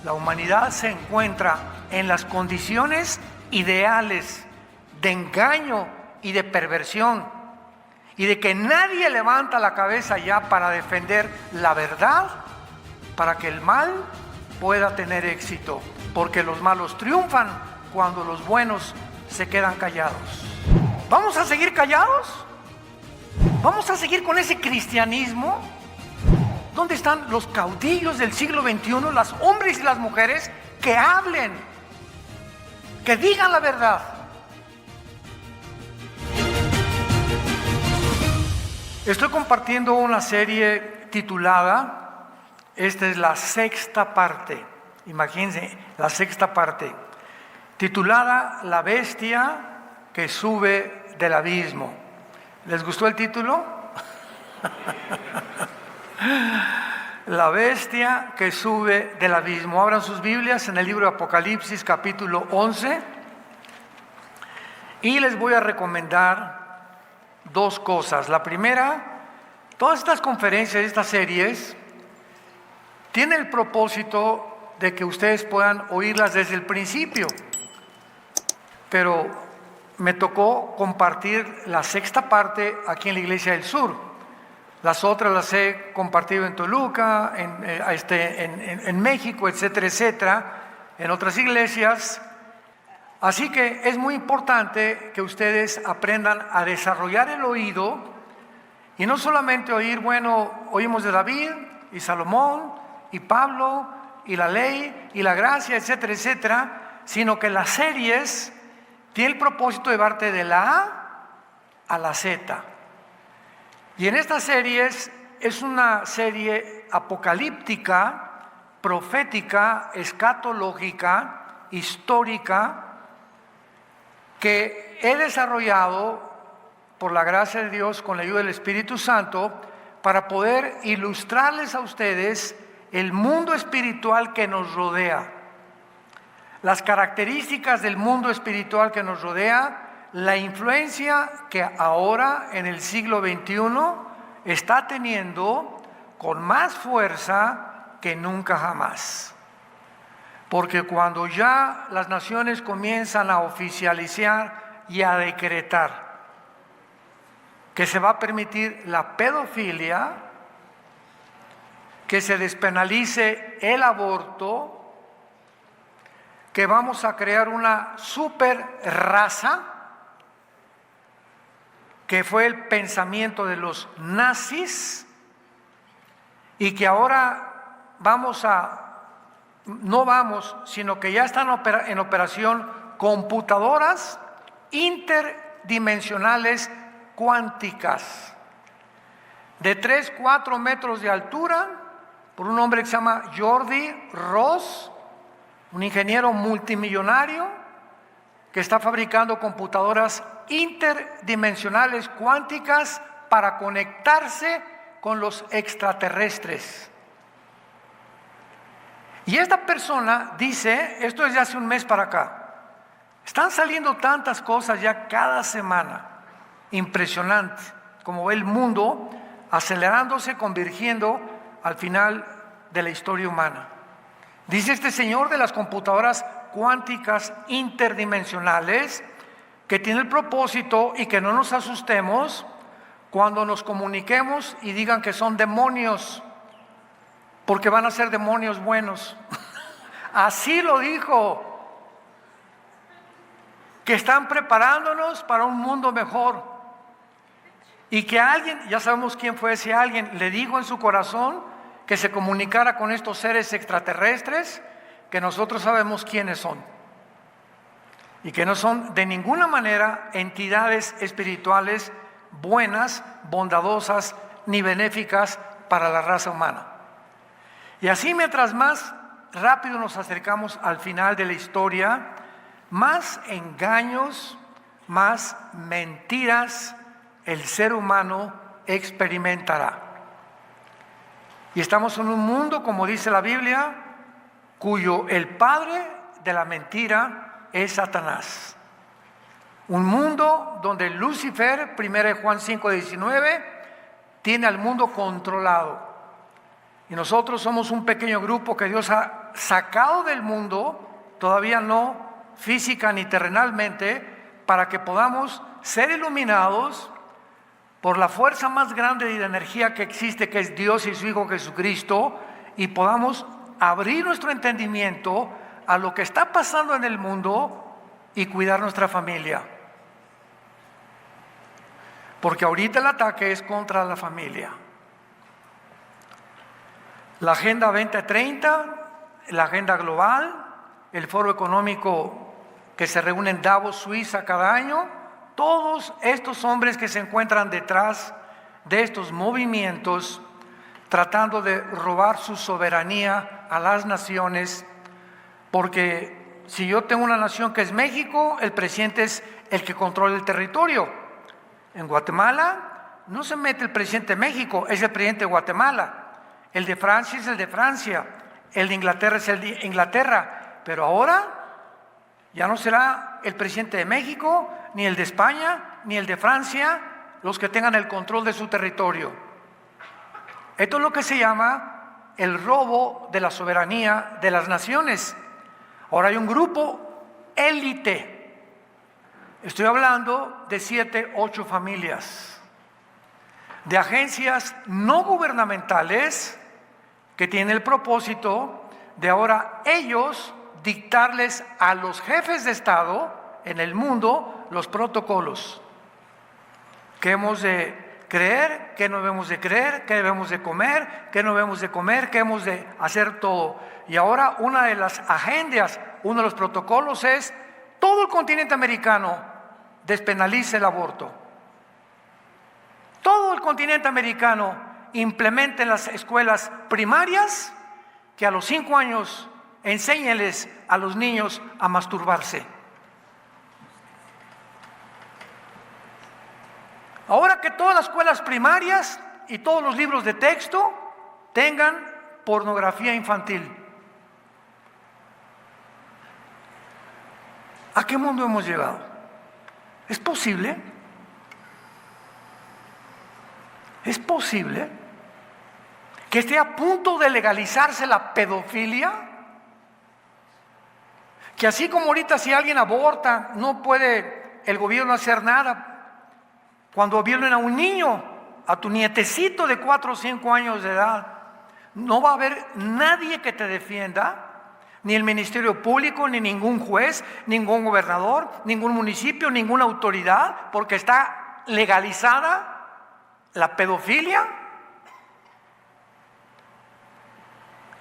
la humanidad se encuentra en las condiciones ideales de engaño y de perversión, y de que nadie levanta la cabeza ya para defender la verdad, para que el mal pueda tener éxito, porque los malos triunfan cuando los buenos se quedan callados. ¿Vamos a seguir callados? ¿Vamos a seguir con ese cristianismo? ¿Dónde están los caudillos del siglo XXI, los hombres y las mujeres que hablen, que digan la verdad? Estoy compartiendo una serie titulada, esta es la sexta parte, imagínense, la sexta parte, titulada La bestia que sube del abismo. ¿Les gustó el título? La bestia que sube del abismo. Abran sus Biblias en el libro de Apocalipsis, capítulo 11, y les voy a recomendar dos cosas. La primera, todas estas conferencias, estas series, tienen el propósito de que ustedes puedan oírlas desde el principio, pero me tocó compartir la sexta parte aquí en la Iglesia del Sur. Las otras las he compartido en Toluca, en México, etcétera, etcétera, en otras iglesias. Así que es muy importante que ustedes aprendan a desarrollar el oído y no solamente oír, bueno, oímos de David y Salomón y Pablo y la ley y la gracia, etcétera, etcétera, sino que las series tienen el propósito de llevarte de la A a la Z. Y en estas series es una serie apocalíptica, profética, escatológica, histórica, que he desarrollado por la gracia de Dios con la ayuda del Espíritu Santo para poder ilustrarles a ustedes el mundo espiritual que nos rodea, las características del mundo espiritual que nos rodea, la influencia que ahora en el siglo XXI está teniendo con más fuerza que nunca jamás. Porque cuando ya las naciones comienzan a oficializar y a decretar que se va a permitir la pedofilia, que se despenalice el aborto, que vamos a crear una super raza, que fue el pensamiento de los nazis, y que ahora sino que ya están en operación computadoras interdimensionales cuánticas de 3-4 metros de altura, por un hombre que se llama Jordi Ross, un ingeniero multimillonario que está fabricando computadoras interdimensionales cuánticas para conectarse con los extraterrestres. Y esta persona dice, esto es de hace un mes para acá, están saliendo tantas cosas ya cada semana, impresionante, como ve el mundo acelerándose, convergiendo al final de la historia humana. Dice este señor de las computadoras cuánticas interdimensionales que tiene el propósito, y que no nos asustemos cuando nos comuniquemos y digan que son demonios, porque van a ser demonios buenos. Así lo dijo, que están preparándonos para un mundo mejor, y que alguien, ya sabemos quién fue ese alguien, le dijo en su corazón que se comunicara con estos seres extraterrestres, que nosotros sabemos quiénes son, y que no son de ninguna manera entidades espirituales buenas, bondadosas, ni benéficas para la raza humana. Y así, mientras más rápido nos acercamos al final de la historia, más engaños, más mentiras el ser humano experimentará. Y estamos en un mundo, como dice la Biblia, cuyo el padre de la mentira es Satanás. Un mundo donde Lucifer, 1 Juan 5:19, tiene al mundo controlado. Y nosotros somos un pequeño grupo que Dios ha sacado del mundo, todavía no física ni terrenalmente, para que podamos ser iluminados por la fuerza más grande de energía que existe, que es Dios y su Hijo Jesucristo, y podamos abrir nuestro entendimiento a lo que está pasando en el mundo y cuidar nuestra familia. Porque ahorita el ataque es contra la familia. La Agenda 2030, la Agenda Global, el Foro Económico que se reúne en Davos, Suiza, cada año, todos estos hombres que se encuentran detrás de estos movimientos, tratando de robar su soberanía a las naciones, porque si yo tengo una nación que es México, el presidente es el que controla el territorio. En Guatemala no se mete el presidente de México, es el presidente de Guatemala. El de Francia es el de Francia, el de Inglaterra es el de Inglaterra, pero ahora ya no será el presidente de México, ni el de España, ni el de Francia, los que tengan el control de su territorio. Esto es lo que se llama el robo de la soberanía de las naciones. Ahora hay un grupo élite. Estoy hablando de 7, 8 familias, de agencias no gubernamentales que tienen el propósito de ahora ellos dictarles a los jefes de Estado en el mundo los protocolos. ¿Qué hemos de creer? ¿Qué no debemos de creer? ¿Qué debemos de comer? ¿Qué no debemos de comer? ¿Qué hemos de hacer todo? Y ahora una de las agendas, uno de los protocolos es todo el continente americano despenalice el aborto. Todo el continente americano implemente en las escuelas primarias que a los 5 años enséñeles a los niños a masturbarse. Ahora que todas las escuelas primarias y todos los libros de texto tengan pornografía infantil. ¿A qué mundo hemos llegado? ¿Es posible? ¿Es posible que esté a punto de legalizarse la pedofilia? Que así como ahorita si alguien aborta, no puede el gobierno hacer nada. Cuando violen a un niño, a tu nietecito de 4 o 5 años de edad, no va a haber nadie que te defienda, ni el Ministerio Público, ni ningún juez, ningún gobernador, ningún municipio, ninguna autoridad, porque está legalizada la pedofilia.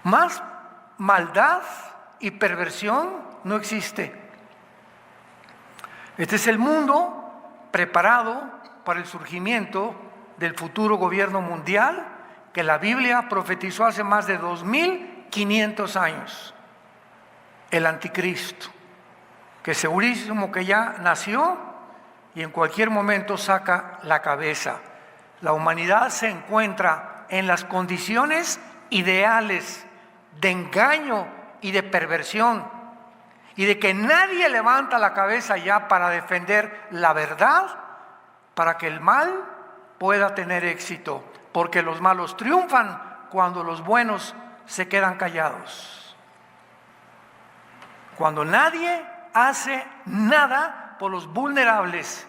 Más maldad y perversión no existe. Este es el mundo preparado para el surgimiento del futuro gobierno mundial que la Biblia profetizó hace más de 2500 años. El anticristo, que segurísimo que ya nació y en cualquier momento saca la cabeza. La humanidad se encuentra en las condiciones ideales de engaño y de perversión, y de que nadie levanta la cabeza ya para defender la verdad, para que el mal pueda tener éxito, porque los malos triunfan cuando los buenos se quedan callados. Cuando nadie hace nada por los vulnerables,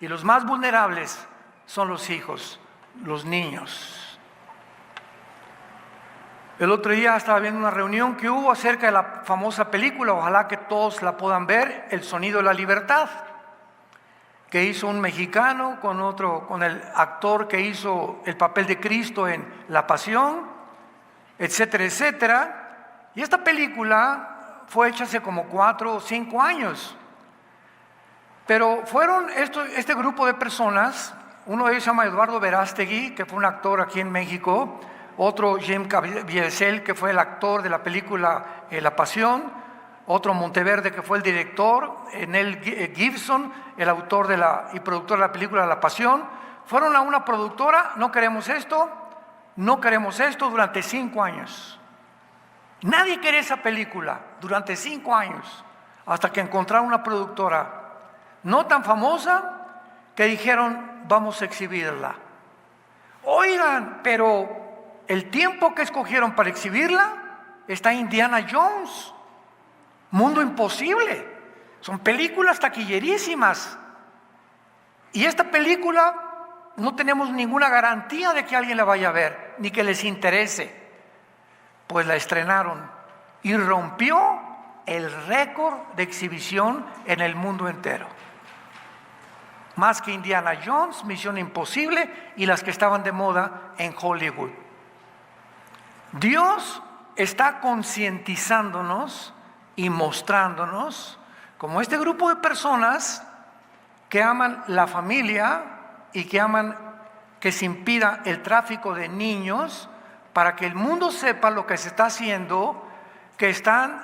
y los más vulnerables son los hijos, los niños. El otro día estaba viendo una reunión que hubo acerca de la famosa película, ojalá que todos la puedan ver, El sonido de la libertad, que hizo un mexicano con el actor que hizo el papel de Cristo en La Pasión, etcétera, etcétera. Y esta película fue hecha hace como 4 o 5 años. Pero fueron este grupo de personas, uno de ellos se llama Eduardo Verástegui, que fue un actor aquí en México, otro Jim Caviezel, que fue el actor de la película La Pasión, otro Monteverde, que fue el director, Nel Gibson, el autor y productor de la película La Pasión. Fueron a una productora, no queremos esto, durante 5 años. Nadie quería esa película durante 5 años, hasta que encontraron una productora no tan famosa que dijeron, vamos a exhibirla. Oigan, pero el tiempo que escogieron para exhibirla está Indiana Jones, Mundo Imposible. Son películas taquillerísimas. Y esta película no tenemos ninguna garantía de que alguien la vaya a ver, ni que les interese. Pues la estrenaron y rompió el récord de exhibición en el mundo entero. Más que Indiana Jones, Misión Imposible y las que estaban de moda en Hollywood. Dios está concientizándonos y mostrándonos como este grupo de personas que aman la familia y que aman que se impida el tráfico de niños, para que el mundo sepa lo que se está haciendo, que están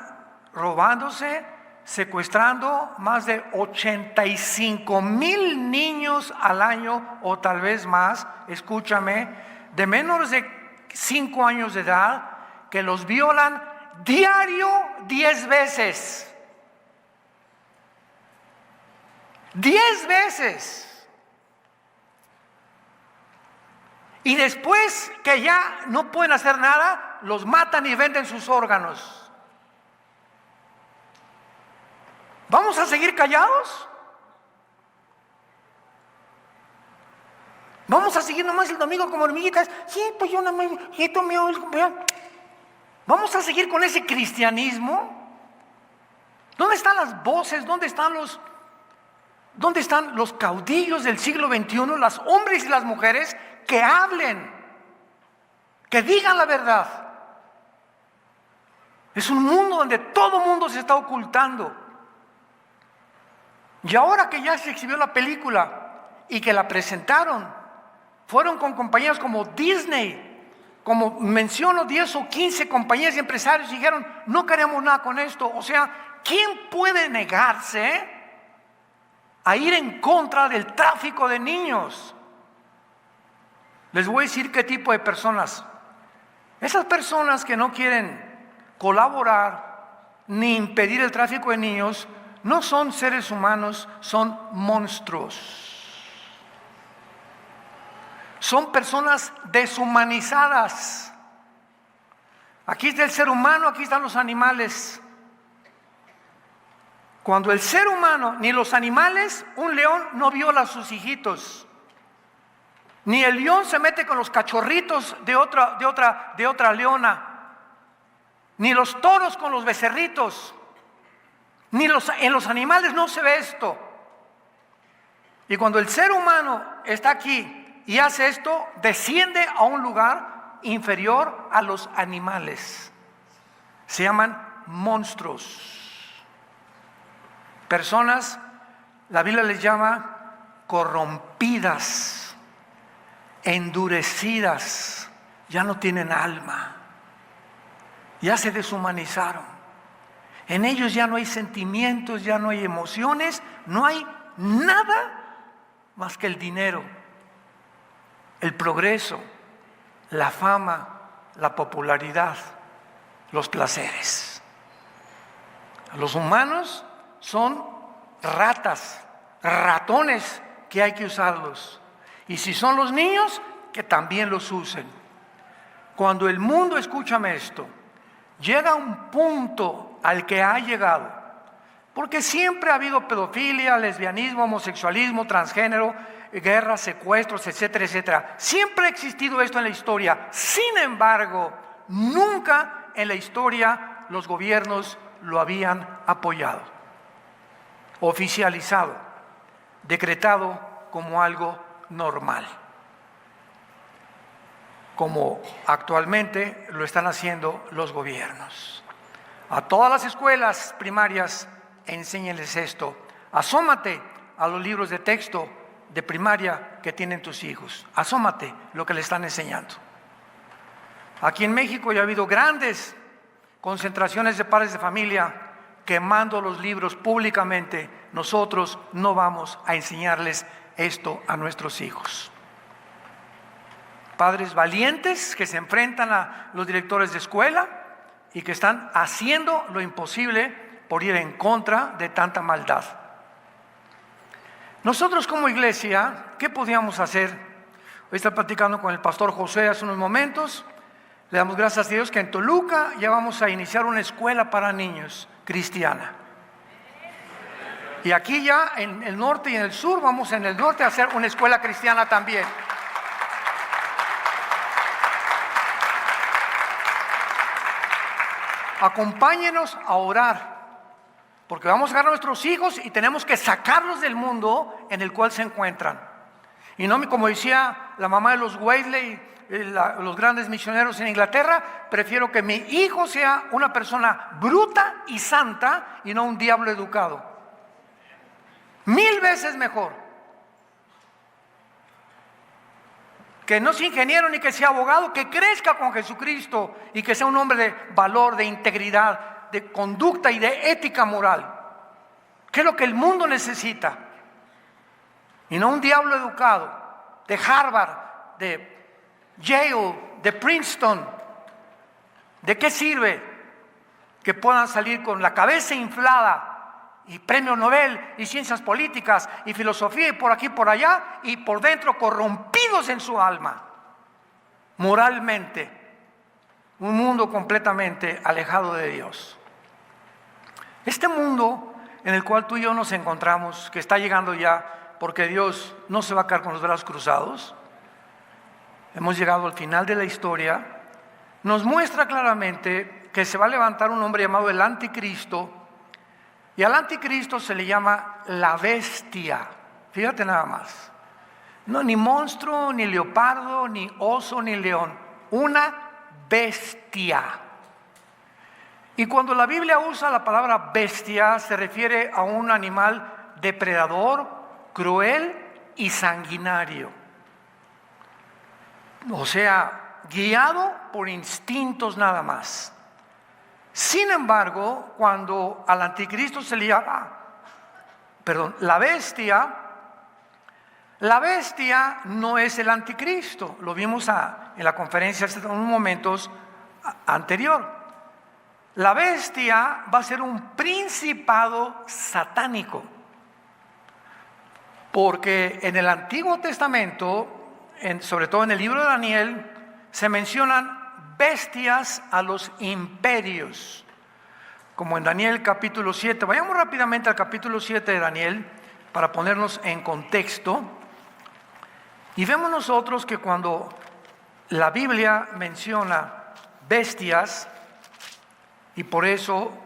robándose, secuestrando más de 85,000 niños al año o tal vez más, escúchame, de menos de 5 años de edad, que los violan diario 10 veces. 10 veces. Y después que ya no pueden hacer nada, los matan y venden sus órganos. ¿Vamos a seguir callados? ¿Vamos a seguir nomás el domingo como hormiguitas? Sí, pues yo nomás, ¿vamos a seguir con ese cristianismo? ¿Dónde están las voces? ¿Dónde están los caudillos del siglo XXI, los hombres y las mujeres que hablen, que digan la verdad? Es un mundo donde todo mundo se está ocultando. Y ahora que ya se exhibió la película y que la presentaron, fueron con compañías como Disney, como menciono 10 o 15 compañías y empresarios, y dijeron, no queremos nada con esto. O sea, ¿quién puede negarse a ir en contra del tráfico de niños? Les voy a decir qué tipo de personas. Esas personas que no quieren colaborar ni impedir el tráfico de niños no son seres humanos, son monstruos. Son personas deshumanizadas. Aquí está el ser humano, aquí están los animales. Cuando el ser humano, ni los animales, un león no viola a sus hijitos. Ni el león se mete con los cachorritos de otra leona. Ni los toros con los becerritos. En los animales no se ve esto. Y cuando el ser humano está aquí y hace esto, desciende a un lugar inferior a los animales. Se llaman monstruos. Personas, la Biblia les llama corrompidas, endurecidas, ya no tienen alma, ya se deshumanizaron. En ellos ya no hay sentimientos, ya no hay emociones, no hay nada más que el dinero, el progreso, la fama, la popularidad, los placeres. Los humanos son ratas, ratones que hay que usarlos. Y si son los niños, que también los usen. Cuando el mundo, escúchame esto, llega a un punto al que ha llegado, porque siempre ha habido pedofilia, lesbianismo, homosexualismo, transgénero, guerras, secuestros, etcétera, etcétera. Siempre ha existido esto en la historia. Sin embargo, nunca en la historia los gobiernos lo habían apoyado, oficializado, decretado como algo normal, como actualmente lo están haciendo los gobiernos. A todas las escuelas primarias enséñenles esto. Asómate a los libros de texto de primaria que tienen tus hijos. Asómate lo que le están enseñando. Aquí en México ya ha habido grandes concentraciones de padres de familia quemando los libros públicamente. Nosotros no vamos a enseñarles esto a nuestros hijos. Padres valientes que se enfrentan a los directores de escuela y que están haciendo lo imposible por ir en contra de tanta maldad. Nosotros como iglesia, ¿qué podíamos hacer? Hoy estaba platicando con el pastor José hace unos momentos. Le damos gracias a Dios que en Toluca ya vamos a iniciar una escuela para niños cristiana. Y aquí ya en el norte y en el sur, vamos en el norte a hacer una escuela cristiana también. Acompáñenos a orar, porque vamos a agarrar a nuestros hijos y tenemos que sacarlos del mundo en el cual se encuentran. Y no, como decía la mamá de los Wesley, los grandes misioneros en Inglaterra, prefiero que mi hijo sea una persona bruta y santa y no un diablo educado. 1000 veces mejor. Que no sea ingeniero ni que sea abogado, que crezca con Jesucristo y que sea un hombre de valor, de integridad, de conducta y de ética moral, que es lo que el mundo necesita. Y no un diablo educado de Harvard, de Yale, de Princeton. ¿De qué sirve que puedan salir con la cabeza inflada y premio Nobel y ciencias políticas y filosofía y por aquí y por allá, y por dentro corrompidos en su alma, moralmente? Un mundo completamente alejado de Dios. Este mundo en el cual tú y yo nos encontramos, que está llegando ya, porque Dios no se va a quedar con los brazos cruzados, hemos llegado al final de la historia, nos muestra claramente que se va a levantar un hombre llamado el Anticristo. Y al Anticristo se le llama la bestia. Fíjate nada más. No, ni monstruo, ni leopardo, ni oso, ni león. Una bestia. Y cuando la Biblia usa la palabra bestia, se refiere a un animal depredador, cruel y sanguinario. O sea, guiado por instintos nada más. Sin embargo, cuando al Anticristo se le llama, la bestia no es el Anticristo. Lo vimos en la conferencia hace unos momentos anterior. La bestia va a ser un principado satánico. Porque en el Antiguo Testamento, sobre todo en el libro de Daniel, se mencionan bestias a los imperios, como en Daniel capítulo 7. Vayamos rápidamente al capítulo 7 de Daniel para ponernos en contexto. Y vemos nosotros que cuando la Biblia menciona bestias, y por eso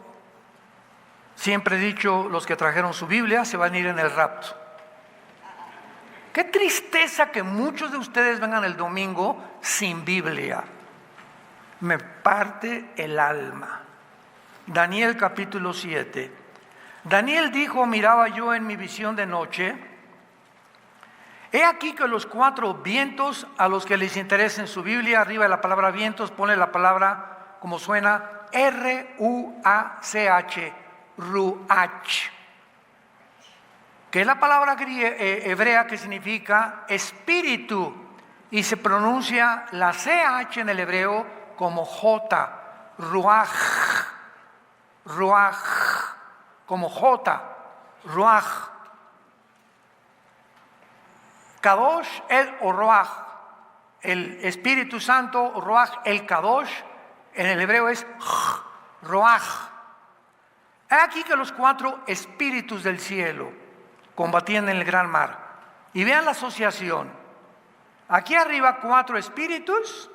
siempre he dicho, los que trajeron su Biblia se van a ir en el rapto. Qué tristeza que muchos de ustedes vengan el domingo sin Biblia. Me parte el alma. Daniel capítulo 7. Daniel dijo: miraba yo en mi visión de noche, he aquí que los 4 vientos, a los que les interesa en su Biblia, arriba de la palabra vientos pone la palabra como suena, R-U-A-C-H, Ruach, que es la palabra hebrea que significa espíritu, y se pronuncia la CH en el hebreo como J, Ruach, como J, Ruach. Kadosh o Ruach, el Espíritu Santo, Ruach, el Kadosh, en el hebreo es Ruach. Hay aquí que los 4 espíritus del cielo combatían en el gran mar. Y vean la asociación. Aquí arriba 4 espíritus,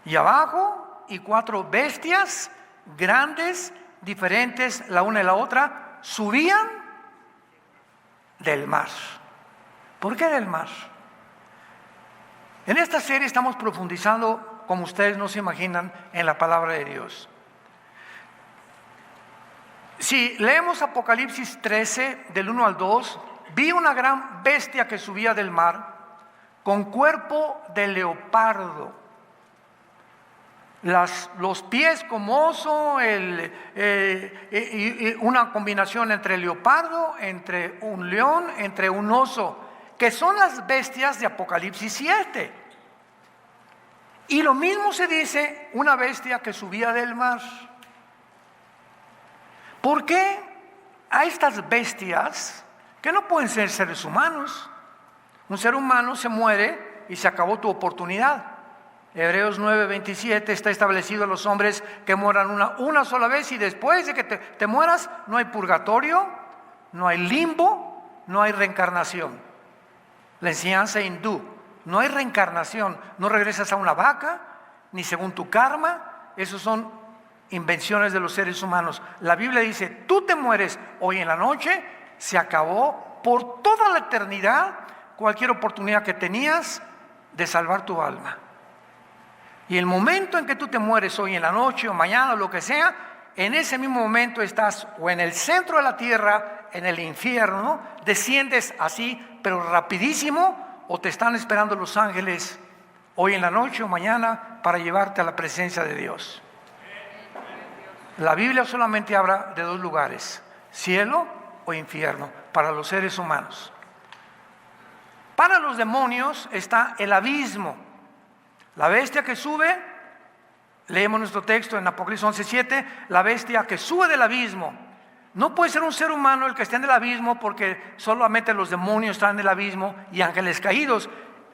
y abajo, y 4 bestias grandes, diferentes la una de la otra, subían del mar. ¿Por qué del mar? En esta serie estamos profundizando, como ustedes no se imaginan, en la palabra de Dios. Si leemos Apocalipsis 13, del 1 al 2, vi una gran bestia que subía del mar, con cuerpo de leopardo, los pies como oso, una combinación entre leopardo, entre un león, entre un oso, que son las bestias de Apocalipsis 7. Y lo mismo se dice, una bestia que subía del mar. ¿Por qué a estas bestias, que no pueden ser seres humanos? Un ser humano se muere y se acabó tu oportunidad. Hebreos 9:27 está establecido a los hombres que mueran una sola vez, y después de que te mueras no hay purgatorio, no hay limbo, no hay reencarnación. La enseñanza hindú, no hay reencarnación, no regresas a una vaca, ni según tu karma. Esos son invenciones de los seres humanos. La Biblia dice, tú te mueres hoy en la noche, se acabó por toda la eternidad cualquier oportunidad que tenías de salvar tu alma. Y el momento en que tú te mueres hoy en la noche o mañana o lo que sea, en ese mismo momento estás o en el centro de la tierra, en el infierno, desciendes así, pero rapidísimo, o te están esperando los ángeles hoy en la noche o mañana para llevarte a la presencia de Dios. La Biblia solamente habla de dos lugares, cielo o infierno, para los seres humanos. Para los demonios está el abismo. La bestia que sube, leemos nuestro texto en Apocalipsis 11:7, la bestia que sube del abismo. No puede ser un ser humano el que esté en el abismo, porque solamente los demonios están en el abismo y ángeles caídos.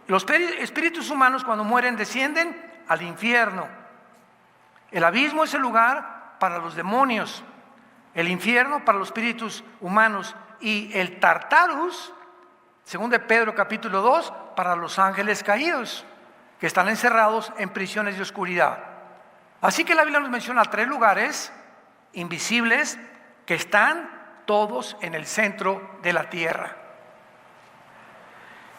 Los espíritus humanos cuando mueren descienden al infierno. El abismo es el lugar para los demonios, el infierno para los espíritus humanos, y el Tartarus, según de Pedro capítulo 2, para los ángeles caídos, que están encerrados en prisiones de oscuridad. Así que la Biblia nos menciona 3 lugares invisibles que están todos en el centro de la tierra.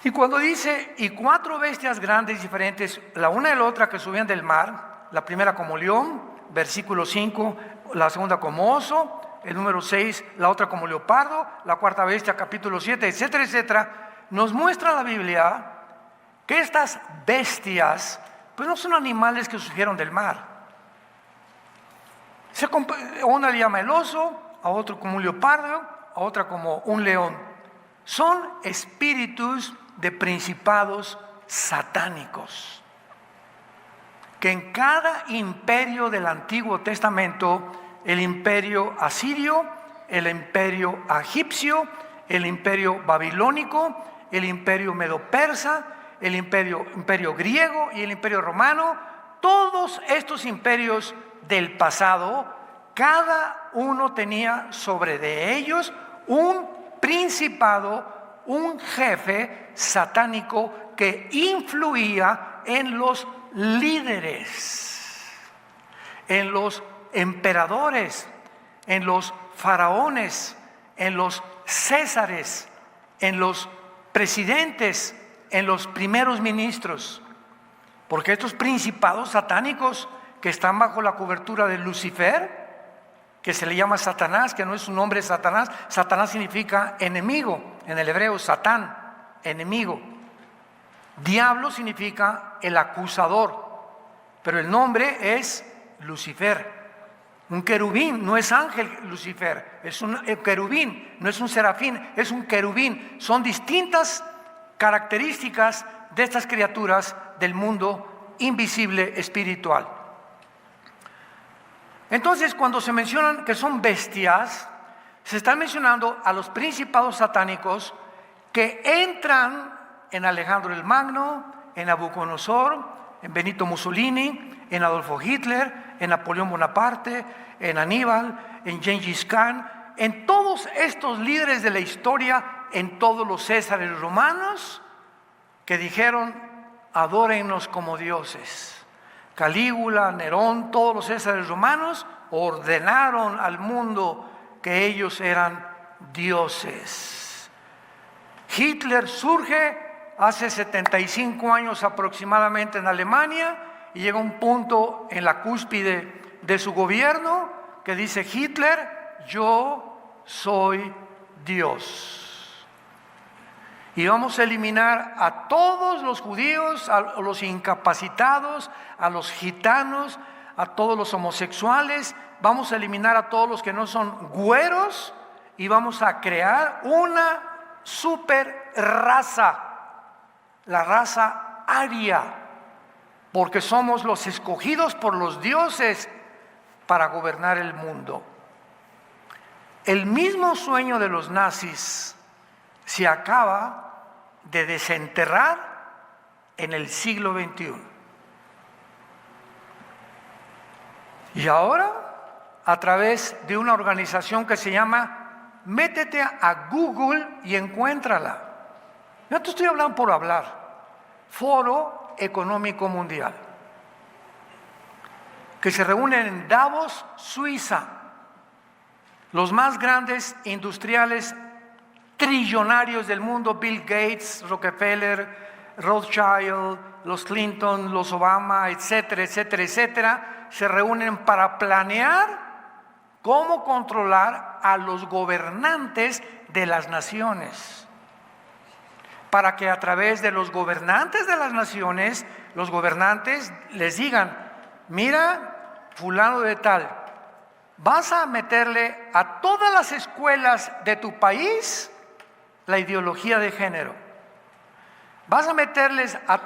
Y cuando dice, y 4 bestias grandes diferentes, la una de la otra, que subían del mar, la primera como león, versículo 5, la segunda como oso, el número 6, la otra como leopardo, la cuarta bestia, capítulo 7, etcétera, etcétera, nos muestra la Biblia que estas bestias, pues no son animales que surgieron del mar. Una le llama el oso, a otro como un leopardo, a otra como un león. Son espíritus de principados satánicos, que en cada imperio del Antiguo Testamento, el imperio asirio, el imperio egipcio, el imperio babilónico, el imperio medo-persa, el imperio griego y el imperio romano, todos estos imperios del pasado, cada uno tenía sobre de ellos un principado, un jefe satánico que influía en los líderes, en los emperadores, en los faraones, en los césares, en los presidentes, en los primeros ministros. Porque estos principados satánicos que están bajo la cobertura de Lucifer, que se le llama Satanás, que no es su nombre Satanás, Satanás significa enemigo, en el hebreo Satán, enemigo. Diablo significa el acusador, pero el nombre es Lucifer. Un querubín, no es ángel Lucifer, es un querubín, no es un serafín, es un querubín. Son distintas características de estas criaturas del mundo invisible espiritual. Entonces, cuando se mencionan que son bestias, se están mencionando a los principados satánicos que entran en Alejandro el Magno, en Nabucodonosor, en Benito Mussolini, en Adolfo Hitler, en Napoleón Bonaparte, en Aníbal, en Gengis Khan, en todos estos líderes de la historia, en todos los césares romanos que dijeron, adórennos como dioses. Calígula, Nerón, todos los césares romanos ordenaron al mundo que ellos eran dioses. Hitler surge hace 75 años aproximadamente en Alemania y llega a un punto en la cúspide de su gobierno que dice Hitler, yo soy Dios. Y vamos a eliminar a todos los judíos, a los incapacitados, a los gitanos, a todos los homosexuales, vamos a eliminar a todos los que no son güeros y vamos a crear una super raza, la raza aria, porque somos los escogidos por los dioses para gobernar el mundo. El mismo sueño de los nazis se acaba de desenterrar en el siglo XXI. Y ahora, a través de una organización que se llama, métete a Google y encuéntrala. No te estoy hablando por hablar. Foro Económico Mundial, que se reúnen en Davos, Suiza. Los más grandes industriales trillonarios del mundo, Bill Gates, Rockefeller, Rothschild, los Clinton, los Obama, etcétera, etcétera, etcétera, se reúnen para planear cómo controlar a los gobernantes de las naciones, para que a través de los gobernantes de las naciones, los gobernantes les digan: mira, fulano de tal, vas a meterle a todas las escuelas de tu país la ideología de género. Vas a meterles a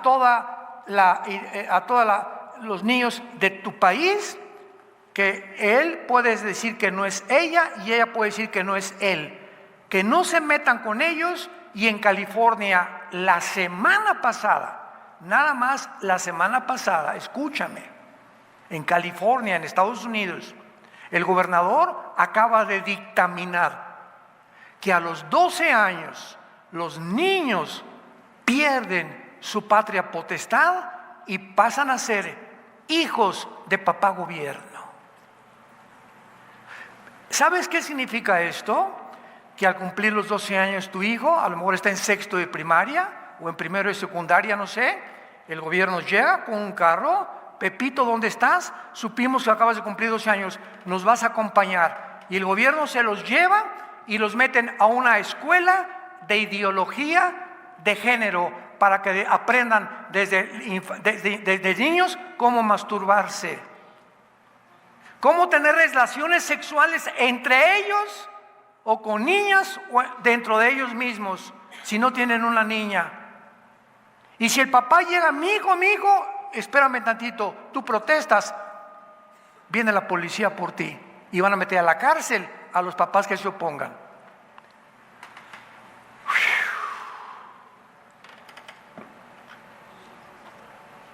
los niños de tu país que él puede decir que no es ella y ella puede decir que no es él. Que no se metan con ellos. Y en California, la semana pasada, nada más la semana pasada, escúchame, en California, en Estados Unidos, el gobernador acaba de dictaminar que a los 12 años los niños pierden su patria potestad y pasan a ser hijos de papá gobierno. ¿Sabes qué significa esto? Que al cumplir los 12 años tu hijo, a lo mejor está en sexto de primaria o en primero de secundaria, no sé, el gobierno llega con un carro: Pepito, ¿dónde estás? Supimos que acabas de cumplir 12 años, nos vas a acompañar. Y el gobierno se los lleva y los meten a una escuela de ideología de género para que aprendan desde niños cómo masturbarse, cómo tener relaciones sexuales entre ellos o con niñas o dentro de ellos mismos si no tienen una niña. Y si el papá llega: mi hijo, espérame tantito, tú protestas, viene la policía por ti y van a meter a la cárcel a los papás que se opongan.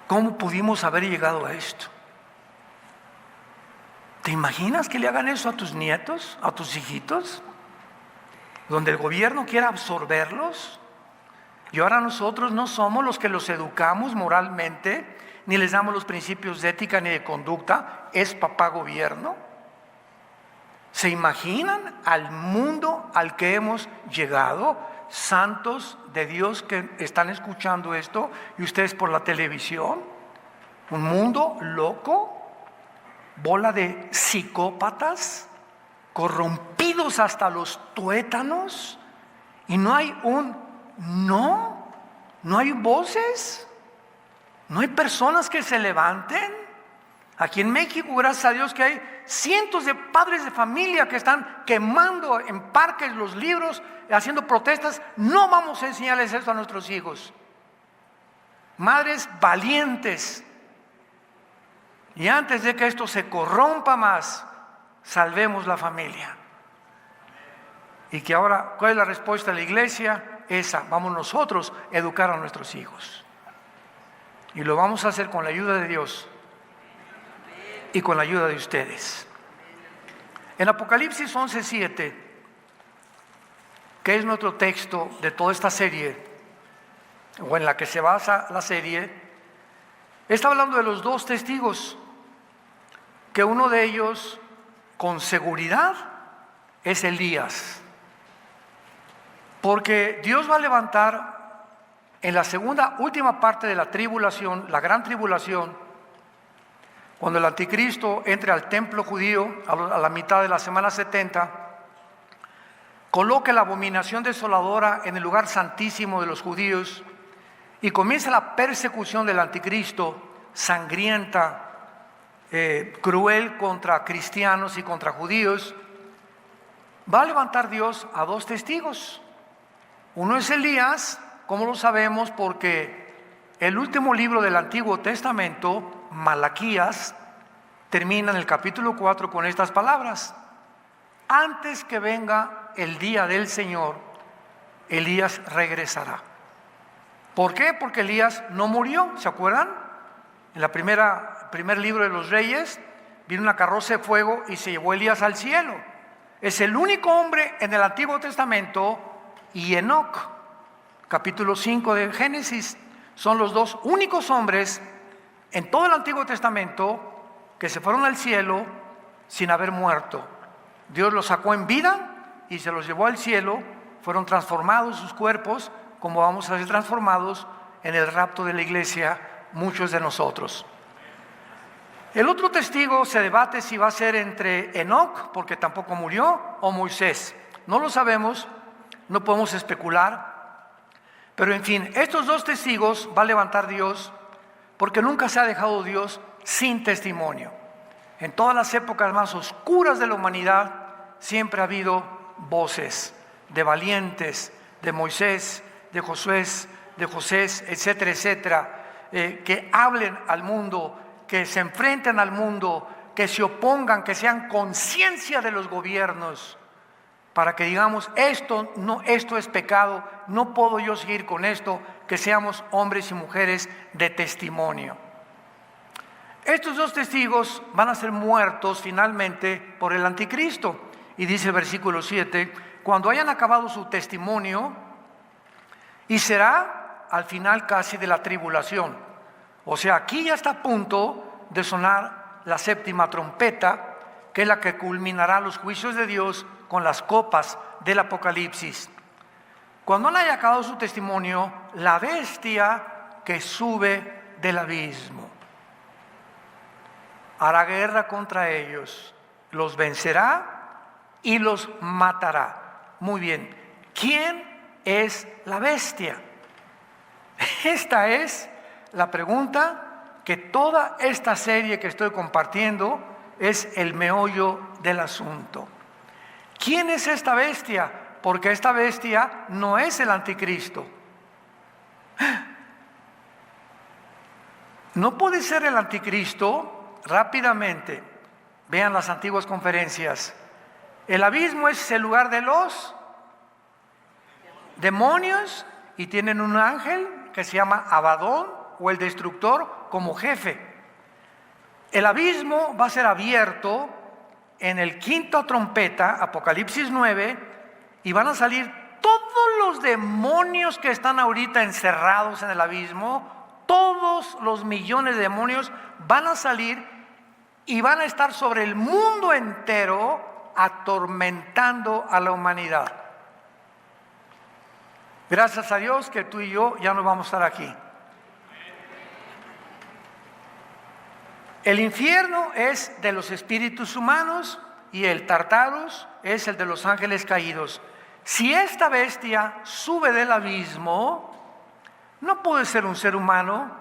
¿Cómo pudimos haber llegado a esto? ¿Te imaginas que le hagan eso a tus nietos, a tus hijitos? Donde el gobierno quiera absorberlos. Y ahora nosotros no somos los que los educamos moralmente, ni les damos los principios de ética ni de conducta. Es papá gobierno. ¿Se imaginan al mundo al que hemos llegado? Santos de Dios que están escuchando esto y ustedes por la televisión. Un mundo loco, bola de psicópatas, corrompidos hasta los tuétanos, y no hay no hay voces, no hay personas que se levanten. Aquí en México, gracias a Dios, que hay cientos de padres de familia que están quemando en parques los libros, haciendo protestas. No vamos a enseñarles esto a nuestros hijos. Madres valientes. Y antes de que esto se corrompa más, salvemos la familia. Y que ahora, ¿cuál es la respuesta de la iglesia? Esa, vamos nosotros a educar a nuestros hijos. Y lo vamos a hacer con la ayuda de Dios y con la ayuda de ustedes. En Apocalipsis 11:7, que es nuestro texto de toda esta serie, o en la que se basa la serie, está hablando de los dos testigos, que uno de ellos con seguridad es Elías, porque Dios va a levantar en la última parte de la tribulación, la gran tribulación, cuando el anticristo entre al templo judío a la mitad de la semana 70, coloque la abominación desoladora en el lugar santísimo de los judíos y comienza la persecución del anticristo, sangrienta, cruel contra cristianos y contra judíos. Va a levantar Dios a dos testigos. Uno es Elías. ¿Cómo lo sabemos? Porque el último libro del Antiguo Testamento, Malaquías, termina en el capítulo 4 con estas palabras: antes que venga el día del Señor, Elías regresará. ¿Por qué? Porque Elías no murió, ¿se acuerdan? En la primer libro de los Reyes, vino una carroza de fuego y se llevó a Elías al cielo. Es el único hombre en el Antiguo Testamento, y Enoc, capítulo 5 de Génesis, son los dos únicos hombres en todo el Antiguo Testamento que se fueron al cielo sin haber muerto. Dios los sacó en vida y se los llevó al cielo, fueron transformados sus cuerpos, como vamos a ser transformados en el rapto de la iglesia, muchos de nosotros. El otro testigo se debate si va a ser entre Enoc, porque tampoco murió, o Moisés. No lo sabemos, no podemos especular, pero en fin, estos dos testigos va a levantar Dios, porque nunca se ha dejado Dios sin testimonio. En todas las épocas más oscuras de la humanidad siempre ha habido voces de valientes, de Moisés, de Josué, de José, etcétera, etcétera, que hablen al mundo, que se enfrenten al mundo, que se opongan, que sean conciencia de los gobiernos, para que digamos, esto es pecado, no puedo yo seguir con esto, que seamos hombres y mujeres de testimonio. Estos dos testigos van a ser muertos finalmente por el anticristo. Y dice el versículo 7, cuando hayan acabado su testimonio, y será al final casi de la tribulación. O sea, aquí ya está a punto de sonar la séptima trompeta, que es la que culminará los juicios de Dios con las copas del Apocalipsis. Cuando no haya acabado su testimonio, la bestia que sube del abismo hará guerra contra ellos, los vencerá y los matará. Muy bien, ¿quién es la bestia? Esta es la pregunta que toda esta serie que estoy compartiendo es el meollo del asunto. ¿Quién es esta bestia? Porque esta bestia no es el anticristo. No puede ser el anticristo. Rápidamente, vean las antiguas conferencias. El abismo es el lugar de los demonios y tienen un ángel que se llama Abadón o el destructor como jefe. El abismo va a ser abierto en el quinta trompeta, Apocalipsis 9, y van a salir todos los demonios que están ahorita encerrados en el abismo, todos los millones de demonios van a salir y van a estar sobre el mundo entero atormentando a la humanidad. Gracias a Dios que tú y yo ya no vamos a estar aquí. El infierno es de los espíritus humanos y el Tartarus es el de los ángeles caídos. Si esta bestia sube del abismo, no puede ser un ser humano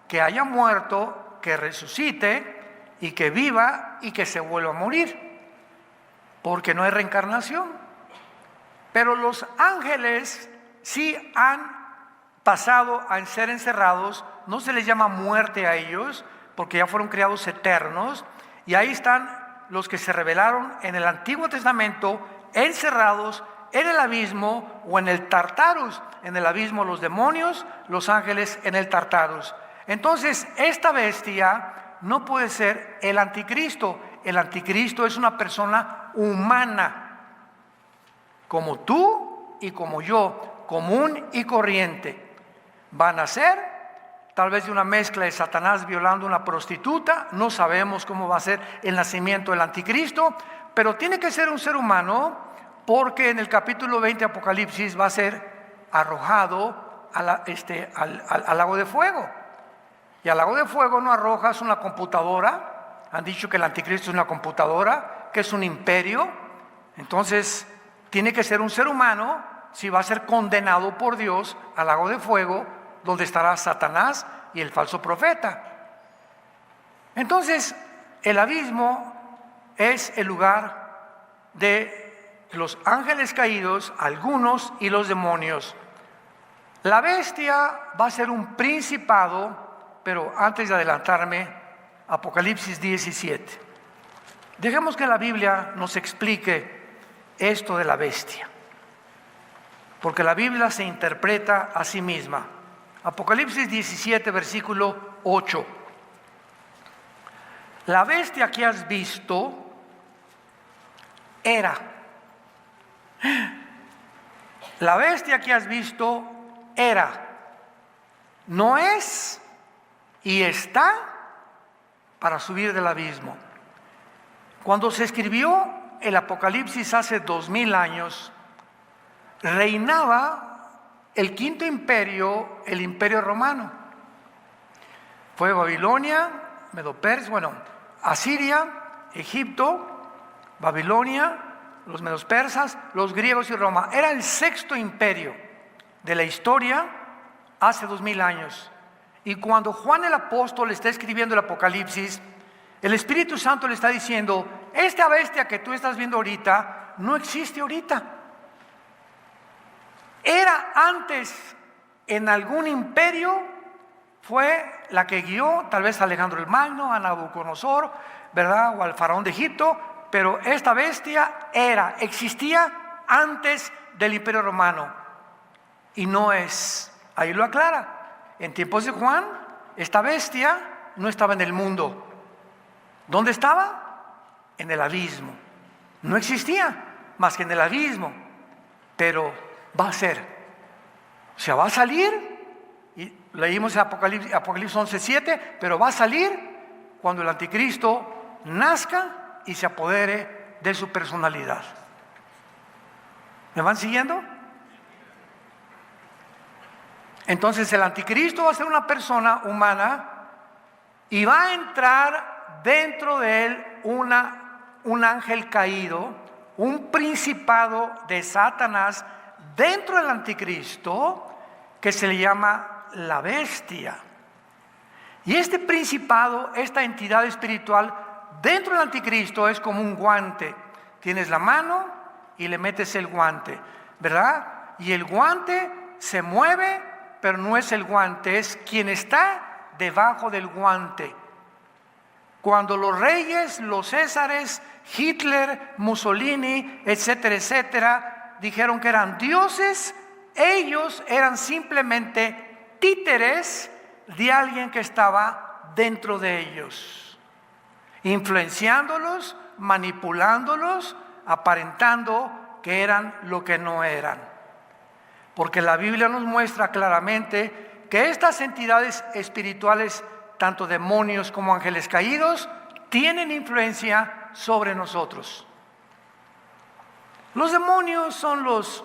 que haya muerto, que resucite y que viva y que se vuelva a morir, porque no hay reencarnación. Pero los ángeles sí han pasado a ser encerrados, no se les llama muerte a ellos, porque ya fueron creados eternos, y ahí están los que se rebelaron en el Antiguo Testamento, encerrados en el abismo o en el Tartarus. En el abismo los demonios, los ángeles en el Tartarus. Entonces, esta bestia no puede ser el anticristo. El anticristo es una persona humana, como tú y como yo, común y corriente. Van a ser tal vez de una mezcla de Satanás violando a una prostituta, no sabemos cómo va a ser el nacimiento del anticristo, pero tiene que ser un ser humano, porque en el capítulo 20 de Apocalipsis va a ser arrojado al lago de fuego. Y al lago de fuego no arrojas una computadora. Han dicho que el anticristo es una computadora, que es un imperio. Entonces tiene que ser un ser humano si va a ser condenado por Dios al lago de fuego, donde estará Satanás y el falso profeta. Entonces el abismo es el lugar de los ángeles caídos, algunos, y los demonios. La bestia va a ser un principado. Pero antes de adelantarme, Apocalipsis 17. Dejemos que la Biblia nos explique esto de la bestia, porque la Biblia se interpreta a sí misma. Apocalipsis 17, versículo 8. la bestia que has visto era. La bestia que has visto era, no es y está para subir del abismo. Cuando se escribió el Apocalipsis hace 2000 años, reinaba el quinto imperio, el imperio romano. Fue Babilonia, Medo-Persia, Asiria, Egipto, Babilonia, los medos persas, los griegos y Roma. Era el sexto imperio de la historia hace 2000 años. Y cuando Juan el apóstol está escribiendo el Apocalipsis, el Espíritu Santo le está diciendo, esta bestia que tú estás viendo ahorita, no existe ahorita. Era antes en algún imperio, fue la que guió tal vez a Alejandro el Magno, a Nabucodonosor, ¿verdad? O al faraón de Egipto. Pero esta bestia existía antes del Imperio Romano y no es, ahí lo aclara. En tiempos de Juan, esta bestia no estaba en el mundo. ¿Dónde estaba? En el abismo. No existía más que en el abismo, pero va a ser. O sea, va a salir, y leímos en Apocalipsis 11:7, pero va a salir cuando el anticristo nazca y se apodere de su personalidad. ¿Me van siguiendo? Entonces el anticristo va a ser una persona humana y va a entrar dentro de él un ángel caído, un principado de Satanás dentro del anticristo que se le llama la bestia. Y este principado, esta entidad espiritual dentro del anticristo es como un guante. Tienes la mano y le metes el guante, ¿verdad? Y el guante se mueve, pero no es el guante, es quien está debajo del guante. Cuando los reyes, los césares, Hitler, Mussolini, etcétera, etcétera, dijeron que eran dioses, ellos eran simplemente títeres de alguien que estaba dentro de ellos, influenciándolos, manipulándolos, aparentando que eran lo que no eran. Porque la Biblia nos muestra claramente que estas entidades espirituales, tanto demonios como ángeles caídos, tienen influencia sobre nosotros. Los demonios son los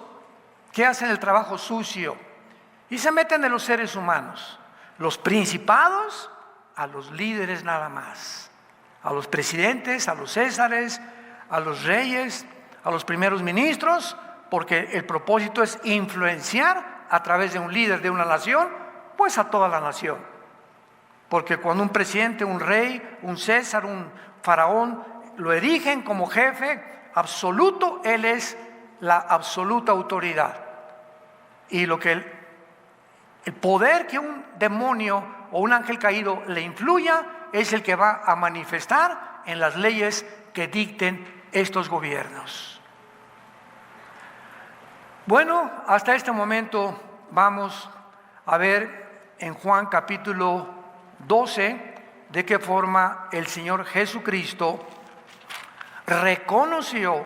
que hacen el trabajo sucio y se meten en los seres humanos. Los principados, a los líderes nada más, a los presidentes, a los césares, a los reyes, a los primeros ministros, porque el propósito es influenciar a través de un líder de una nación, pues a toda la nación. Porque cuando un presidente, un rey, un césar, un faraón lo erigen como jefe absoluto, él es la absoluta autoridad. Y lo que el poder que un demonio o un ángel caído le influya es el que va a manifestar en las leyes que dicten estos gobiernos. Bueno, hasta este momento vamos a ver en Juan capítulo 12 de qué forma el Señor Jesucristo reconoció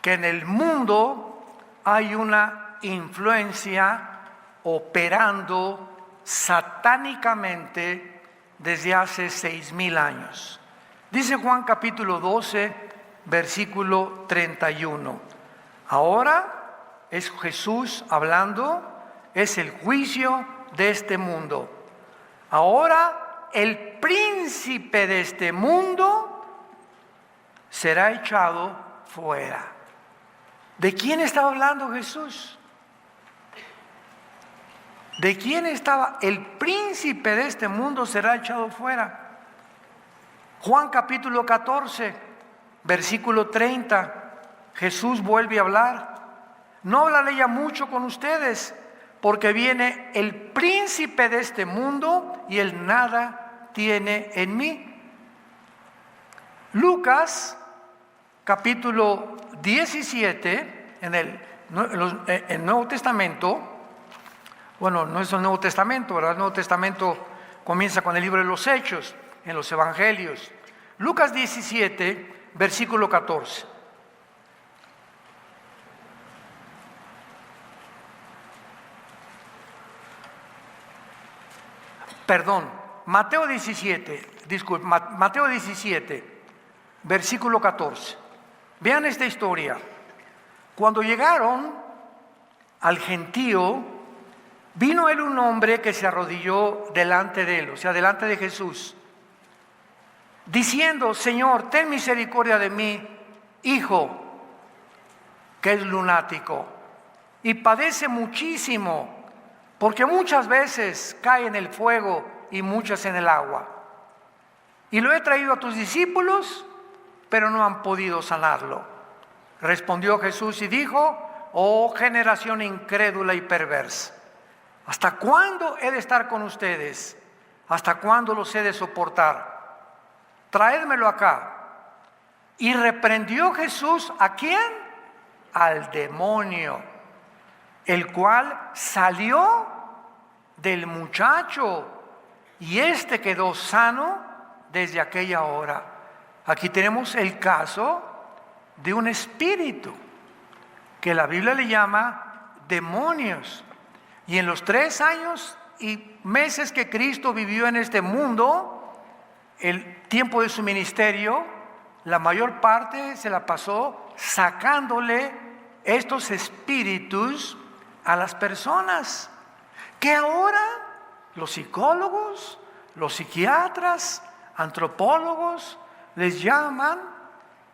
que en el mundo hay una influencia operando satánicamente desde hace 6000 años. Dice Juan capítulo 12, versículo 31. Ahora es Jesús hablando, es el juicio de este mundo. Ahora el príncipe de este mundo será echado fuera. ¿De quién estaba hablando Jesús? ¿De quién estaba? El príncipe de este mundo será echado fuera. Juan capítulo 14, versículo 30, Jesús vuelve a hablar. No hablaré ya mucho con ustedes, porque viene el príncipe de este mundo y él nada tiene en mí. Lucas capítulo 17, en el Nuevo Testamento, bueno, no es el Nuevo Testamento, ¿verdad? El Nuevo Testamento comienza con el libro de los Hechos, en los evangelios. Lucas 17, versículo 14. Perdón, Mateo 17, Mateo 17, versículo 14. Vean esta historia. Cuando llegaron al gentío, vino él un hombre que se arrodilló delante de él, o sea, delante de Jesús, diciendo: Señor, ten misericordia de mi hijo, que es lunático y padece muchísimo, porque muchas veces cae en el fuego y muchas en el agua. Y lo he traído a tus discípulos, pero no han podido sanarlo. Respondió Jesús y dijo: oh generación incrédula y perversa, ¿hasta cuándo he de estar con ustedes? ¿Hasta cuándo los he de soportar? Traédmelo acá. Y reprendió Jesús, ¿a quién? Al demonio, el cual salió del muchacho, y éste quedó sano desde aquella hora. Aquí tenemos el caso de un espíritu que la Biblia le llama demonios. Y en los 3 años y meses que Cristo vivió en este mundo, el tiempo de su ministerio, la mayor parte se la pasó sacándole estos espíritus a las personas, que ahora los psicólogos, los psiquiatras, antropólogos les llaman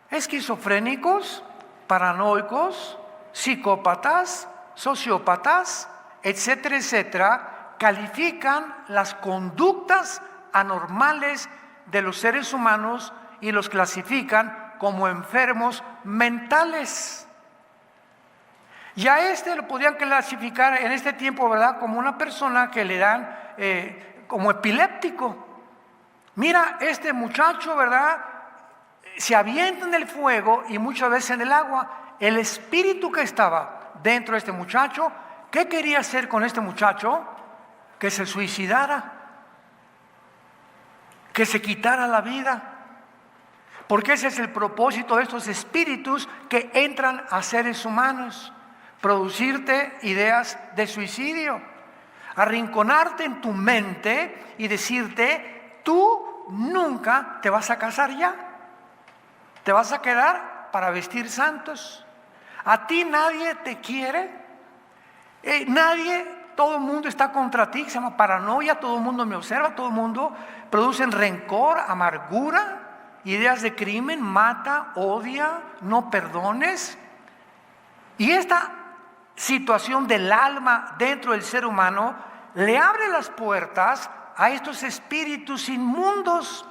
esquizofrénicos, paranoicos, psicópatas, sociópatas, etcétera, etcétera. Califican las conductas anormales de los seres humanos y los clasifican como enfermos mentales. Y a este lo podían clasificar en este tiempo, ¿verdad?, como una persona que le dan como epiléptico. Mira, este muchacho, ¿verdad?, se avienta en el fuego y muchas veces en el agua. El espíritu que estaba dentro de este muchacho, ¿qué quería hacer con este muchacho? Que se suicidara, que se quitara la vida. Porque ese es el propósito de estos espíritus que entran a seres humanos: producirte ideas de suicidio, arrinconarte en tu mente y decirte: tú nunca te vas a casar ya, te vas a quedar para vestir santos, a ti nadie te quiere, todo el mundo está contra ti, se llama paranoia, todo el mundo me observa, todo el mundo producen rencor, amargura, ideas de crimen, mata, odia, no perdones. Y esta situación del alma dentro del ser humano le abre las puertas a estos espíritus inmundos.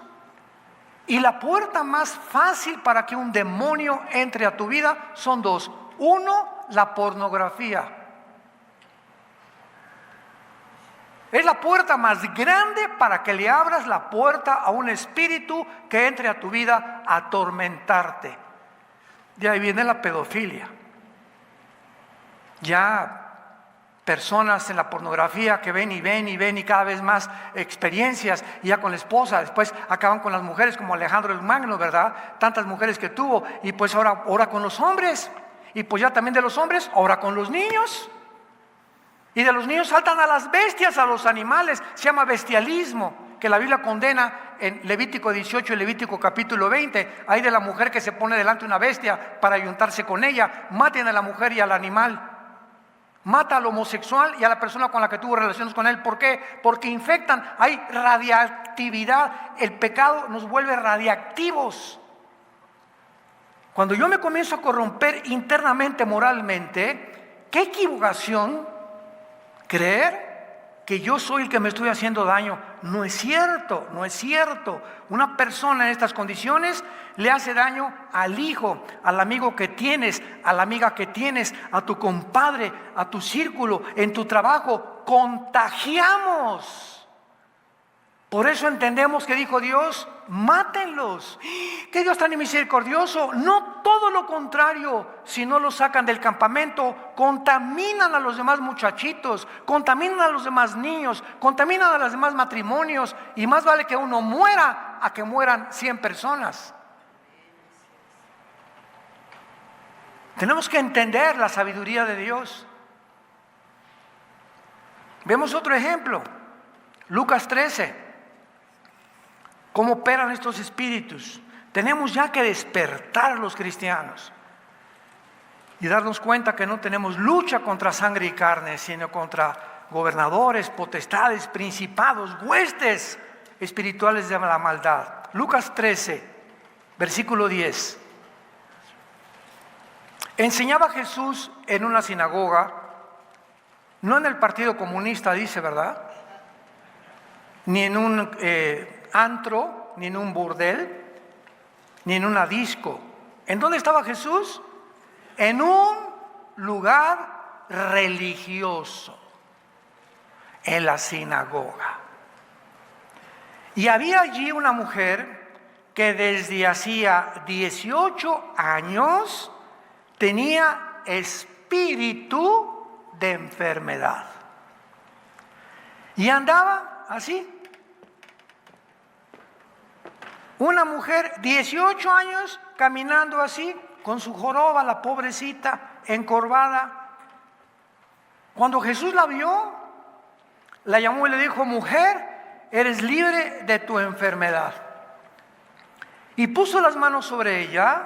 Y la puerta más fácil para que un demonio entre a tu vida son 2. 1, la pornografía. Es la puerta más grande para que le abras la puerta a un espíritu que entre a tu vida a atormentarte. De ahí viene la pedofilia. Ya personas en la pornografía que ven y cada vez más experiencias, y ya con la esposa, después acaban con las mujeres como Alejandro el Magno, ¿verdad? Tantas mujeres que tuvo, y pues ahora con los hombres, y pues ya también de los hombres, ahora con los niños. Y de los niños saltan a las bestias, a los animales. Se llama bestialismo, que la Biblia condena en Levítico 18 y Levítico capítulo 20. Hay de la mujer que se pone delante de una bestia para ayuntarse con ella. Maten a la mujer y al animal. Mata al homosexual y a la persona con la que tuvo relaciones con él. ¿Por qué? Porque infectan. Hay radiactividad. El pecado nos vuelve radiactivos. Cuando yo me comienzo a corromper internamente, moralmente, qué equivocación creer que yo soy el que me estoy haciendo daño. No es cierto, no es cierto. Una persona en estas condiciones le hace daño al hijo, al amigo que tienes, a la amiga que tienes, a tu compadre, a tu círculo, en tu trabajo. Contagiamos. Por eso entendemos que dijo Dios: mátenlos. ¡Qué Dios tan misericordioso! No todo lo contrario, si no los sacan del campamento, contaminan a los demás muchachitos, contaminan a los demás niños, contaminan a los demás matrimonios, y más vale que uno muera vida a que mueran 100 personas. Tenemos que entender la sabiduría de Dios. Vemos otro ejemplo, Lucas 13, cómo operan estos espíritus. Tenemos ya que despertar los cristianos y darnos cuenta que no tenemos lucha contra sangre y carne, sino contra gobernadores, potestades, principados, huestes espirituales de la maldad. Lucas 13, versículo 10. Enseñaba Jesús en una sinagoga, no en el Partido Comunista, dice, ¿verdad? Ni en un antro, ni en un burdel, ni en una disco. ¿En dónde estaba Jesús? En un lugar religioso, en la sinagoga. Y había allí una mujer que desde hacía 18 años tenía espíritu de enfermedad. Y andaba así. Una mujer, 18 años, caminando así, con su joroba, la pobrecita, encorvada. Cuando Jesús la vio, la llamó y le dijo: mujer, eres libre de tu enfermedad. Y puso las manos sobre ella,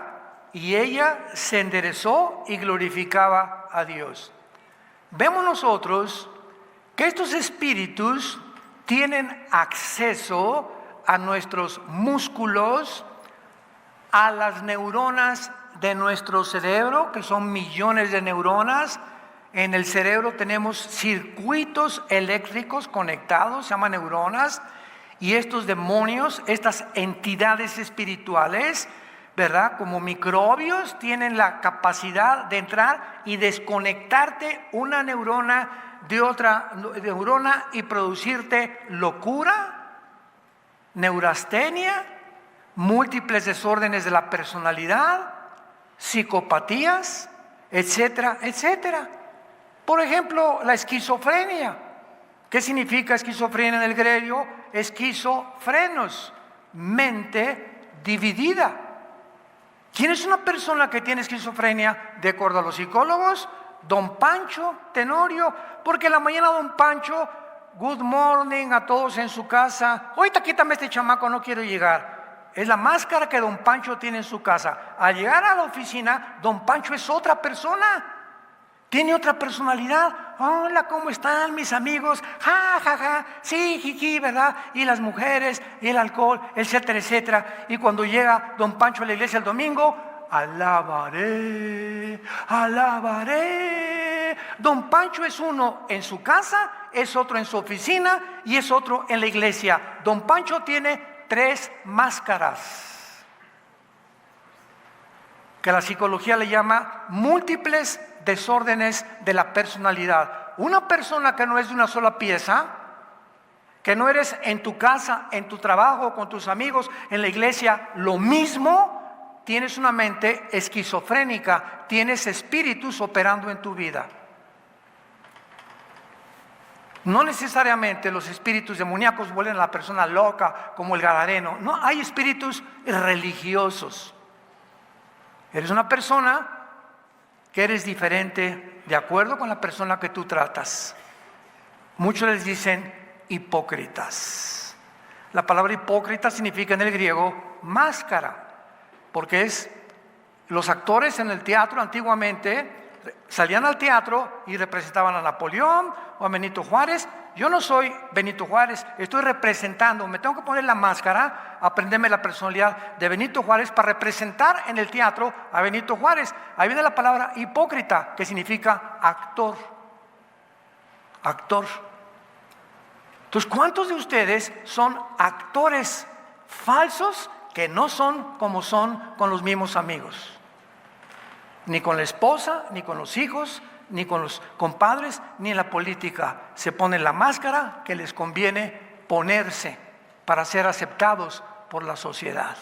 y ella se enderezó y glorificaba a Dios. Vemos nosotros que estos espíritus tienen acceso a nuestros músculos, a las neuronas de nuestro cerebro, que son millones de neuronas. En el cerebro tenemos circuitos eléctricos conectados, se llaman neuronas, y estos demonios, estas entidades espirituales, ¿verdad? Como microbios, tienen la capacidad de entrar y desconectarte una neurona de otra neurona y producirte locura, neurastenia, múltiples desórdenes de la personalidad, psicopatías, etcétera, etcétera. Por ejemplo, la esquizofrenia. ¿Qué significa esquizofrenia en el griego? Esquizofrenos, mente dividida. ¿Quién es una persona que tiene esquizofrenia? De acuerdo a los psicólogos, don Pancho Tenorio, porque en la mañana don Pancho, good morning a todos en su casa. Ahorita quítame este chamaco, no quiero llegar. Es la máscara que don Pancho tiene en su casa. Al llegar a la oficina, don Pancho es otra persona. Tiene otra personalidad. Hola, ¿cómo están mis amigos? Ja, ja, ja, sí, jiji, ¿verdad? Y las mujeres, y el alcohol, etcétera, etcétera. Y cuando llega don Pancho a la iglesia el domingo, alabaré, alabaré. Don Pancho es uno en su casa, es otro en su oficina y es otro en la iglesia. Don Pancho tiene 3 máscaras, que la psicología le llama múltiples desórdenes de la personalidad. Una persona que no es de una sola pieza, que no eres en tu casa, en tu trabajo, con tus amigos, en la iglesia, lo mismo, tienes una mente esquizofrénica, tienes espíritus operando en tu vida. No necesariamente los espíritus demoníacos vuelven a la persona loca como el gadareno. No, hay espíritus religiosos. Eres una persona que eres diferente de acuerdo con la persona que tú tratas. Muchos les dicen hipócritas. La palabra hipócrita significa en el griego máscara, porque es los actores en el teatro antiguamente salían al teatro y representaban a Napoleón o a Benito Juárez. Yo no soy Benito Juárez, estoy representando, me tengo que poner la máscara, aprenderme la personalidad de Benito Juárez para representar en el teatro a Benito Juárez. Ahí viene la palabra hipócrita, que significa actor. Actor. Entonces, ¿cuántos de ustedes son actores falsos que no son como son con los mismos amigos? Ni con la esposa, ni con los hijos, ni con los compadres, ni en la política. Se ponen la máscara que les conviene ponerse para ser aceptados por la sociedad.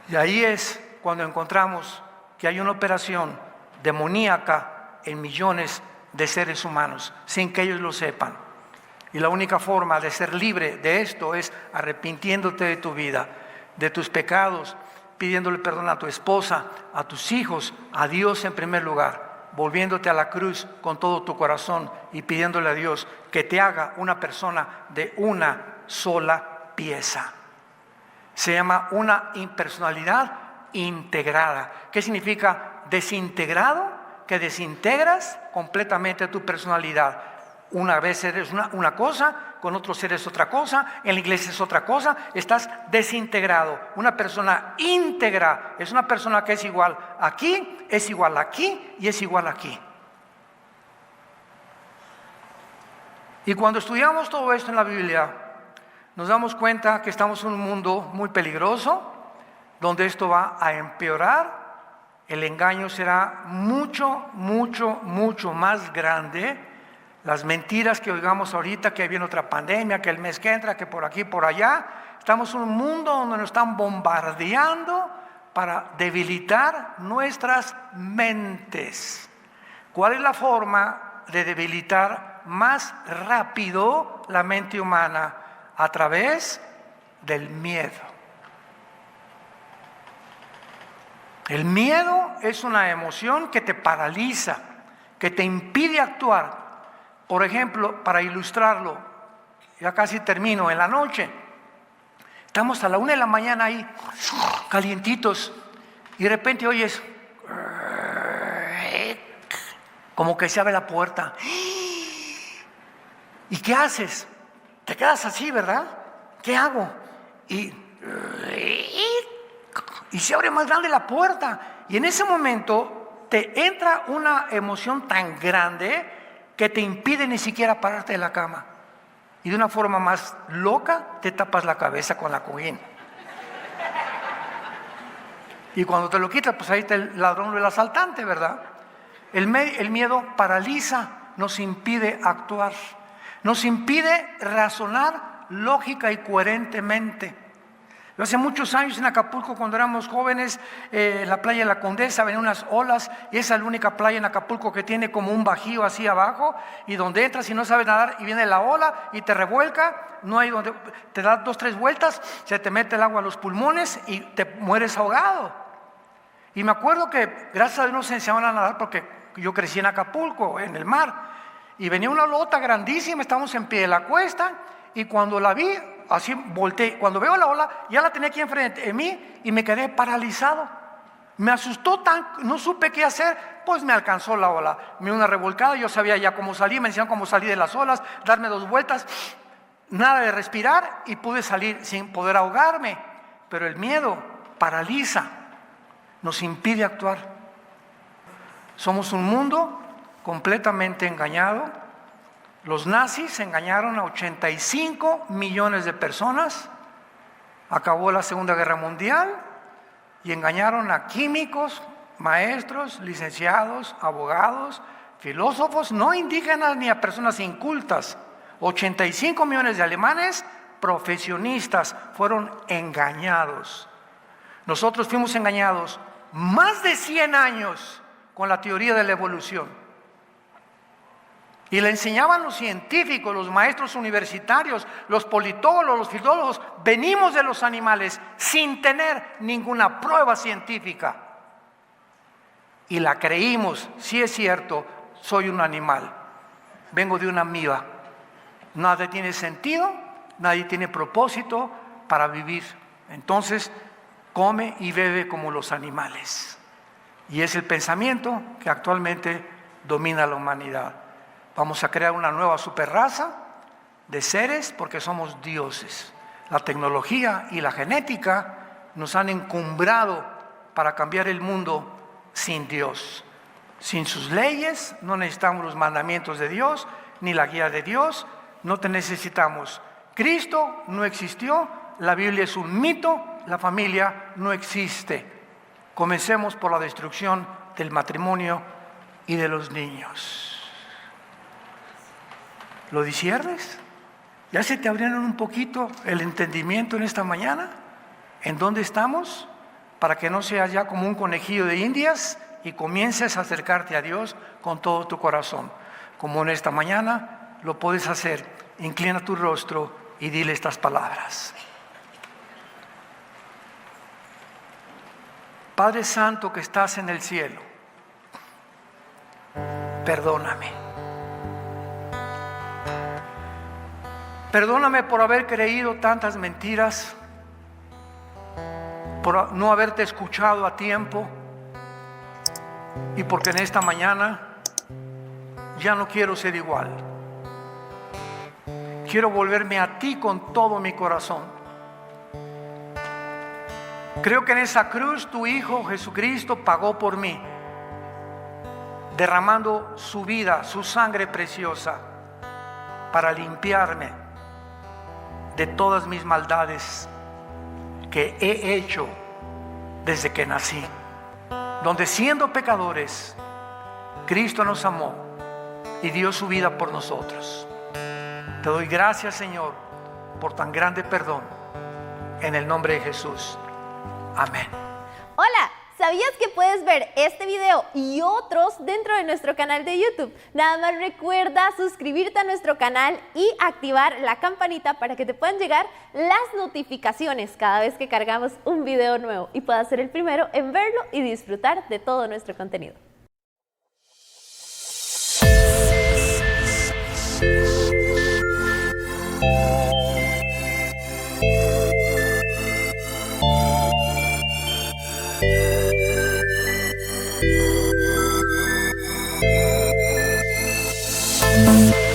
Y ahí es cuando encontramos que hay una operación demoníaca en millones de seres humanos, sin que ellos lo sepan. Y la única forma de ser libre de esto es arrepintiéndote de tu vida, de tus pecados, pidiéndole perdón a tu esposa, a tus hijos, a Dios en primer lugar, volviéndote a la cruz con todo tu corazón y pidiéndole a Dios que te haga una persona de una sola pieza. Se llama una impersonalidad integrada. ¿Qué significa desintegrado? Que desintegras completamente tu personalidad. Una vez eres una cosa, con otros eres otra cosa, en la iglesia es otra cosa, estás desintegrado. Una persona íntegra es una persona que es igual aquí, es igual aquí y es igual aquí. Y cuando estudiamos todo esto en la Biblia, nos damos cuenta que estamos en un mundo muy peligroso, donde esto va a empeorar. El engaño será mucho, mucho, mucho más grande. Las mentiras que oigamos ahorita, que viene otra pandemia, que el mes que entra, que por aquí, por allá. Estamos en un mundo donde nos están bombardeando para debilitar nuestras mentes. ¿Cuál es la forma de debilitar más rápido la mente humana? A través del miedo. El miedo es una emoción que te paraliza, que te impide actuar. Por ejemplo, para ilustrarlo, ya casi termino, en la noche, estamos a la 1 de la mañana ahí, calientitos, y de repente oyes, como que se abre la puerta. ¿Y qué haces? Te quedas así, ¿verdad? ¿Qué hago? Y se abre más grande la puerta. Y en ese momento te entra una emoción tan grande que te impide ni siquiera pararte de la cama. Y de una forma más loca te tapas la cabeza con la cojín. Y cuando te lo quitas, pues ahí está el ladrón o el asaltante, ¿verdad? El miedo paraliza, nos impide actuar, nos impide razonar lógica y coherentemente. Yo hace muchos años en Acapulco, cuando éramos jóvenes, en la playa de la Condesa venían unas olas, y esa es la única playa en Acapulco que tiene como un bajío así abajo, y donde entras y no sabes nadar y viene la ola y te revuelca, no hay donde, te das 2, 3 vueltas, se te mete el agua a los pulmones y te mueres ahogado. Y me acuerdo que gracias a Dios nos enseñaban a nadar porque yo crecí en Acapulco, en el mar, y venía una olota grandísima, estábamos en pie de la cuesta, y cuando la vi, así volteé, cuando veo la ola, ya la tenía aquí enfrente de mí y me quedé paralizado. Me asustó no supe qué hacer, pues me alcanzó la ola. Me dio una revolcada, yo sabía ya cómo salir, me enseñaron cómo salir de las olas, darme 2 vueltas, nada de respirar y pude salir sin poder ahogarme. Pero el miedo paraliza, nos impide actuar. Somos un mundo completamente engañado. Los nazis engañaron a 85 millones de personas, acabó la Segunda Guerra Mundial y engañaron a químicos, maestros, licenciados, abogados, filósofos, no indígenas ni a personas incultas. 85 millones de alemanes profesionistas fueron engañados. Nosotros fuimos engañados más de 100 años con la teoría de la evolución. Y le enseñaban los científicos, los maestros universitarios, los politólogos, los filólogos, venimos de los animales sin tener ninguna prueba científica. Y la creímos, sí es cierto, soy un animal, vengo de una amiba. Nada tiene sentido, nadie tiene propósito para vivir. Entonces, come y bebe como los animales. Y es el pensamiento que actualmente domina la humanidad. Vamos a crear una nueva superraza de seres porque somos dioses. La tecnología y la genética nos han encumbrado para cambiar el mundo sin Dios. Sin sus leyes, no necesitamos los mandamientos de Dios, ni la guía de Dios, no te necesitamos. Cristo no existió, la Biblia es un mito, la familia no existe. Comencemos por la destrucción del matrimonio y de los niños. ¿Lo disiernes? ¿Ya se te abrieron un poquito el entendimiento en esta mañana? ¿En dónde estamos? Para que no seas ya como un conejillo de indias y comiences a acercarte a Dios con todo tu corazón. Como en esta mañana lo puedes hacer inclina tu rostro y dile estas palabras. Padre Santo que estás en el cielo, perdóname. Perdóname por haber creído tantas mentiras, por no haberte escuchado a tiempo y porque en esta mañana ya no quiero ser igual. Quiero volverme a ti con todo mi corazón. Creo que en esa cruz tu Hijo Jesucristo pagó por mí, derramando su vida, su sangre preciosa, para limpiarme de todas mis maldades que he hecho desde que nací. Donde siendo pecadores, Cristo nos amó y dio su vida por nosotros. Te doy gracias, Señor, por tan grande perdón. En el nombre de Jesús. Amén. Hola, ¿sabías que puedes ver este video y otros dentro de nuestro canal de YouTube? Nada más recuerda suscribirte a nuestro canal y activar la campanita para que te puedan llegar las notificaciones cada vez que cargamos un video nuevo y puedas ser el primero en verlo y disfrutar de todo nuestro contenido. Thank you.